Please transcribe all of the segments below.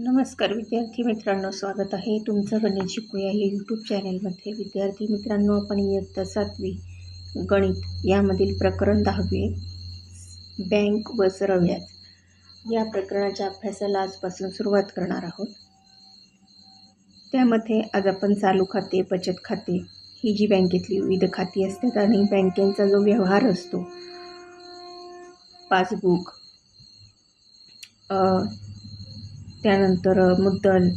नमस्कार विद्यार्थी मित्रांनो, स्वागत आहे तुमचं गणित शिकूया या यूट्यूब चॅनलमध्ये. विद्यार्थी मित्रांनो, आपण इयत्ता 7वी गणित यामधील प्रकरण 10वे बँक व सरळ व्याज या प्रकरणाच्या अभ्यासाला आजपासून सुरुवात करणार आहोत. त्यामध्ये आज आपण चालू खाते, बचत खाते ही जी बँकेतली विविध खाती असतात आणि बँकेचा जो व्यवहार असतो, पासबुक, त्यानंतर मुद्दल,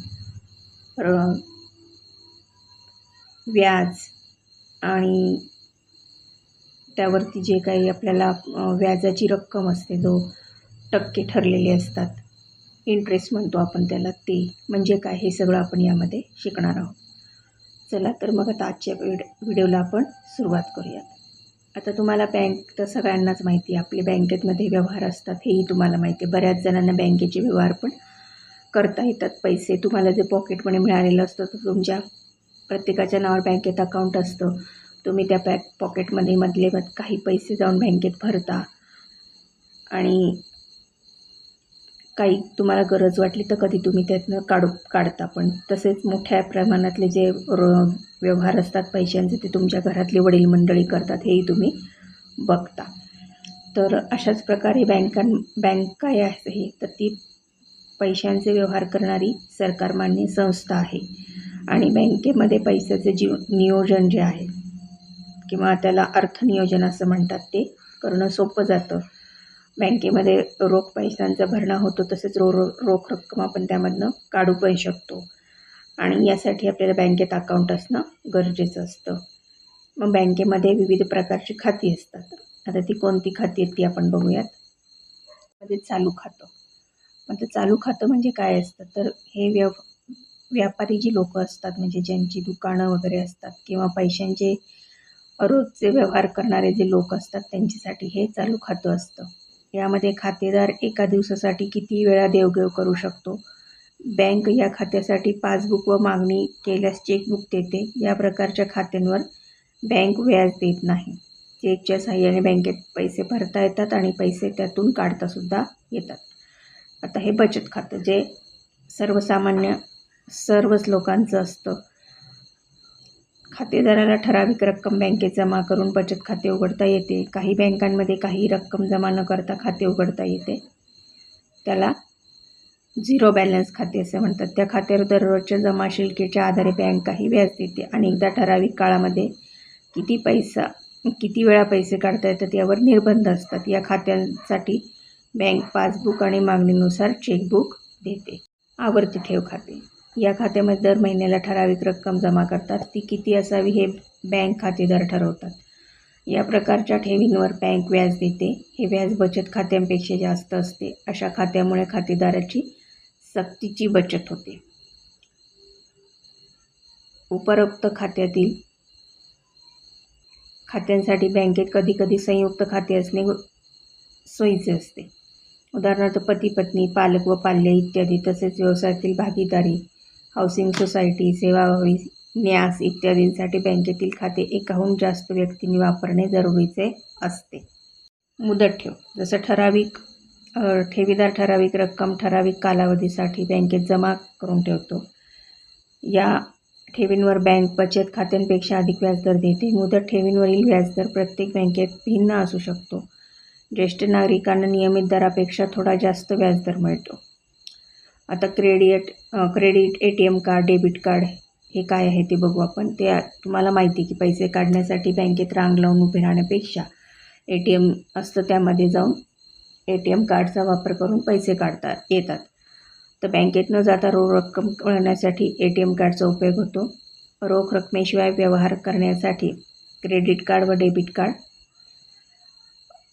व्याज आणि त्यावरती जे काही आपल्याला व्याजाची रक्कम असते, जो टक्के ठरलेले असतात, इंटरेस्ट म्हणतो आपण त्याला, ते म्हणजे काय हे सगळं आपण यामध्ये शिकणार आहोत. चला तर मग आता आजच्या व्हिडिओला आपण सुरुवात करूयात. आता तुम्हाला बँक तर सगळ्यांनाच माहिती आहे, आपले बँकेमध्ये व्यवहार असतात हेही तुम्हाला माहिती आहे. बऱ्याच जणांना बँकेचे व्यवहार पण करता येतात. पैसे तुम्हाला जे पॉकेट मनी मिळालेलं असतं तर तुमच्या प्रत्येकाच्या नावावर बँकेत अकाउंट असतं. तुम्ही त्या पॉकेटमध्ये मधले काही पैसे जाऊन बँकेत भरता आणि काही तुम्हाला गरज वाटली तर कधी तुम्ही त्यातनं काढता पण. तसेच मोठ्या प्रमाणातले जे व्यवहार असतात पैशांचे ते तुमच्या घरातली वडील मंडळी करतात, हेही तुम्ही बघता. तर अशाच प्रकारे बँक काय आहे तर ती पैशांचे व्यवहार करणारी सरकारमान्य संस्था आहे आणि बँकेमध्ये पैशाचे नियोजन जे आहे किंवा त्याला अर्थनियोजन असं म्हणतात, ते करणं सोपं जातं. बँकेमध्ये रोख पैशांचा भरणा होतो, तसेच रोख रक्कम आपण त्यामधनं काढू पण शकतो आणि यासाठी आपल्याला बँकेत अकाउंट असणं गरजेचं असतं. मग बँकेमध्ये विविध प्रकारची खाती असतात. आता ती कोणती खाती आहेत ती आपण बघूयात. म्हणजे चालू खातं. आता चालू खातं म्हणजे काय असतं तर हे व्यापारी जी लोकं असतात, म्हणजे ज्यांची दुकानं वगैरे असतात किंवा पैशांचे रोजचे व्यवहार करणारे जे लोक असतात त्यांच्यासाठी हे चालू खातं असतं. यामध्ये खातेदार एका दिवसासाठी किती वेळा देवघेव करू शकतो. बँक या खात्यासाठी पासबुक व मागणी केल्यास चेकबुक देते. या प्रकारच्या खात्यांवर बँक व्याज देत नाही. चेकच्या साहाय्याने बँकेत पैसे भरता येतात आणि पैसे त्यातून काढतासुद्धा येतात. आता हे बचत खातं जे सर्वसामान्य सर्वच लोकांचं असतं. खातेदाराला ठराविक रक्कम बँकेत जमा करून बचत खाते उघडता येते. काही बँकांमध्ये काही रक्कम जमा न करता खाते उघडता येते. त्याला झिरो बॅलन्स खाते असे म्हणतात. त्या खात्यावर दररोजच्या जमा शिल्लकेच्या आधारे बँक काही व्याज देते. अनेकदा ठराविक काळामध्ये किती वेळा पैसे काढता येतात यावर निर्बंध असतात. या खात्यांसाठी बँक पासबुक आणि मागणीनुसार चेकबुक देते. आवर्ती ठेव खाते. या खात्यामध्ये दर महिन्याला ठराविक रक्कम जमा करतात. ती किती असावी हे बँक खातेदार ठरवतात. या प्रकारच्या ठेवींवर बँक व्याज देते. हे व्याज बचत खात्यांपेक्षा जास्त असते. अशा खात्यामुळे खातेदाराची सक्तीची बचत होते. उपरोक्त खात्यांसाठी बँकेत कधीकधी संयुक्त खाते असणे सोयीचे असते. उदाहरणार्थ पती पत्नी, पालक व पाल्य इत्यादी, तसेच व्यवसायातील भागीदारी, हाऊसिंग सोसायटी, सेवाभावी न्यास इत्यादींसाठी बँकेतील खाते एकाहून जास्त व्यक्तींनी वापरणे जरुरीचे असते. मुदत ठेव. जसं ठेवीदार ठराविक रक्कम ठराविक कालावधीसाठी बँकेत जमा करून ठेवतो. या ठेवींवर बँक बचत खात्यांपेक्षा अधिक व्याजदर देते. मुदत ठेवींवरील व्याजदर प्रत्येक बँकेत भिन्न असू शकतो. ज्येष्ठ नागरिकांना नियमित दरापेक्षा थोडा जास्त व्याजदर मिळतो. आता credit ATM card, debit card हे काय आहे ते बघू आपण. ते तुम्हाला माहिती आहे की पैसे काढण्यासाठी बँकेत रांग लावून उभे राहण्यापेक्षा ATM असतं, त्यामध्ये जाऊन ATM कार्डचा वापर करून पैसे काढता येतात. तर बँकेत न जाता रोख रक्कम मिळवण्यासाठी ATM कार्डचा उपयोग होतो. रोख रकमेशिवाय व्यवहार करण्यासाठी क्रेडिट कार्ड व डेबिट कार्ड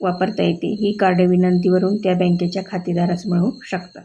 वापरता येते. ही कार्डे विनंतीवरून त्या बँकेच्या खातेदारास मिळू शकतात.